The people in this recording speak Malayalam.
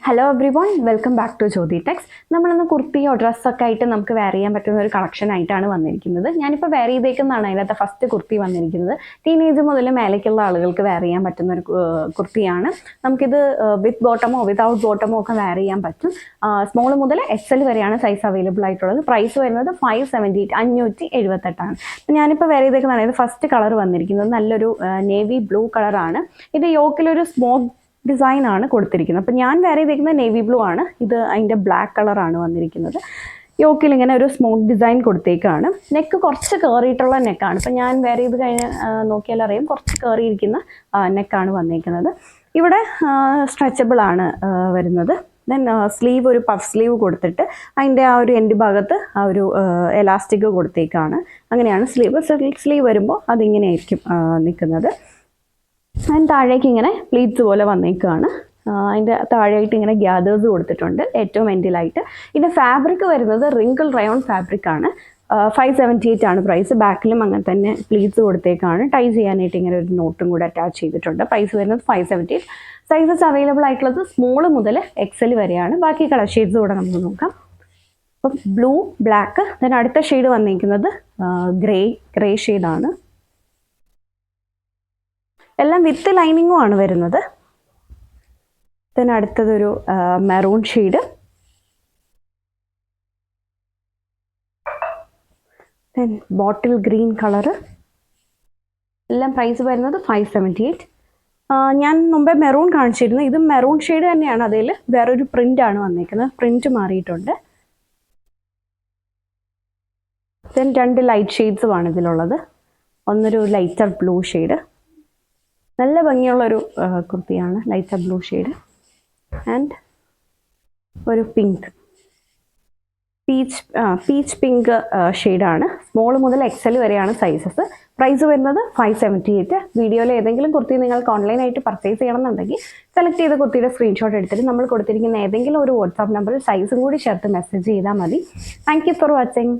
Hello everyone, welcome back to Jyothi Tex. നമ്മളിന്ന് കുർത്തിയോ ഡ്രസ്സൊക്കെ ആയിട്ട് നമുക്ക് വെയർ ചെയ്യാൻ പറ്റുന്ന ഒരു കളക്ഷൻ ആയിട്ടാണ് വന്നിരിക്കുന്നത്. ഞാനിപ്പോൾ വെയർ ചെയ്തേക്കുന്നതാണ് അതിനകത്ത് ഫസ്റ്റ് കുർത്തി വന്നിരിക്കുന്നത്. ടീനേജ് മുതൽ മേലേക്കുള്ള ആളുകൾക്ക് വെയർ ചെയ്യാൻ പറ്റുന്ന ഒരു കുർത്തിയാണ്. നമുക്കിത് വിത്ത് ബോട്ടമോ വിതൗട്ട് ബോട്ടമോ ഒക്കെ വെയർ ചെയ്യാൻ പറ്റും. സ്മോൾ മുതൽ XL വരെയാണ് സൈസ് അവൈലബിൾ ആയിട്ടുള്ളത്. പ്രൈസ് വരുന്നത് 578 ഞാനിപ്പോൾ വെയർ ചെയ്തേക്കുന്നതാണ്. ഇത് ഫസ്റ്റ് കളർ വന്നിരിക്കുന്നത് നല്ലൊരു നേവി ബ്ലൂ കളറാണ്. ഇത് യോക്കിലൊരു സ്മോക്ക് ഡിസൈൻ ആണ് കൊടുത്തിരിക്കുന്നത്. അപ്പം ഞാൻ വെയർ ചെയ്തിരിക്കുന്നത് നേവി ബ്ലൂ ആണ്. ഇത് അതിൻ്റെ ബ്ലാക്ക് കളറാണ് വന്നിരിക്കുന്നത്. യോക്കിൽ ഇങ്ങനെ ഒരു സ്മോക്ക് ഡിസൈൻ കൊടുത്തേക്കാണ്. നെക്ക് കുറച്ച് കയറിയിട്ടുള്ള നെക്കാണ്. ഇപ്പം ഞാൻ വെയർ ചെയ്ത് കഴിഞ്ഞ് നോക്കിയാൽ അറിയാം, കുറച്ച് കയറിയിരിക്കുന്ന നെക്കാണ് വന്നിരിക്കുന്നത്. ഇവിടെ സ്ട്രെച്ചബിൾ ആണ് വരുന്നത്. ദെൻ സ്ലീവ് ഒരു പഫ് സ്ലീവ് കൊടുത്തിട്ട് അതിൻ്റെ ആ ഒരു എൻഡ് ഭാഗത്ത് ആ ഒരു എലാസ്റ്റിക് കൊടുത്തേക്കാണ്. അങ്ങനെയാണ് സ്ലീവ് വരുമ്പോൾ അതിങ്ങനെയായിരിക്കും നിൽക്കുന്നത്. അതിന് താഴേക്ക് ഇങ്ങനെ പ്ലീറ്റ്സ് പോലെ വന്നേക്കാണ്. അതിൻ്റെ താഴെയായിട്ട് ഇങ്ങനെ ഗ്യാദേഴ്സ് കൊടുത്തിട്ടുണ്ട് ഏറ്റവും എൻഡിലായിട്ട്. ഇതിൻ്റെ ഫാബ്രിക് വരുന്നത് റിങ്കിൾ റയോൺ ഫാബ്രിക് ആണ്. 578 ആണ് പ്രൈസ്. ബാക്കിലും അങ്ങനെ തന്നെ പ്ലീറ്റ്സ് കൊടുത്തേക്കാണ്. ടൈ ചെയ്യാനായിട്ട് ഇങ്ങനെ ഒരു നോട്ടും കൂടെ അറ്റാച്ച് ചെയ്തിട്ടുണ്ട്. പ്രൈസ് വരുന്നത് 578. സൈസസ് അവൈലബിൾ ആയിട്ടുള്ളത് സ്മോൾ മുതൽ XL വരെയാണ്. ബാക്കി കളർ ഷെയ്ഡ്സ് കൂടെ നമുക്ക് നോക്കാം. അപ്പം ബ്ലൂ, ബ്ലാക്ക്, then അടുത്ത ഷെയ്ഡ് വന്നിരിക്കുന്നത് ഗ്രേ ഷെയ്ഡാണ്. എല്ലാം വിത്ത് ലൈനിങ്ങും ആണ് വരുന്നത്. then അടുത്തതൊരു maroon shade, then bottle green colour. എല്ലാം പ്രൈസ് വരുന്നത് 578. ഞാൻ മുമ്പേ മെറൂൺ കാണിച്ചിരുന്നു. ഇത് മെറൂൺ ഷെയ്ഡ് തന്നെയാണ്. അതിൽ വേറൊരു പ്രിൻ്റ് ആണ് വന്നിരിക്കുന്നത്. പ്രിൻ്റ് മാറിയിട്ടുണ്ട്. then രണ്ട് ലൈറ്റ് ഷെയ്ഡ്സുമാണ് ഇതിലുള്ളത്. ഒന്നൊരു ലൈറ്റർ ബ്ലൂ ഷെയ്ഡ്, നല്ല ഭംഗിയുള്ളൊരു കുർത്തിയാണ്. ലൈറ്റർ ബ്ലൂ ഷെയ്ഡ് ആൻഡ് ഒരു പിങ്ക്, പീച്ച് പിങ്ക് ഷെയ്ഡാണ്. സ്മോൾ മുതൽ XL വരെയാണ് സൈസസ്. പ്രൈസ് വരുന്നത് 578. വീഡിയോയിൽ ഏതെങ്കിലും കുർത്തി നിങ്ങൾക്ക് ഓൺലൈനായിട്ട് പർച്ചേസ് ചെയ്യണമെന്നുണ്ടെങ്കിൽ സെലക്ട് ചെയ്ത കുർത്തിയുടെ സ്ക്രീൻഷോട്ട് എടുത്തിട്ട് നമ്മൾ കൊടുത്തിരിക്കുന്ന ഏതെങ്കിലും ഒരു വാട്സാപ്പ് നമ്പറിൽ സൈസും കൂടി ചേർത്ത് മെസ്സേജ് ചെയ്താൽ മതി. Thank you for watching.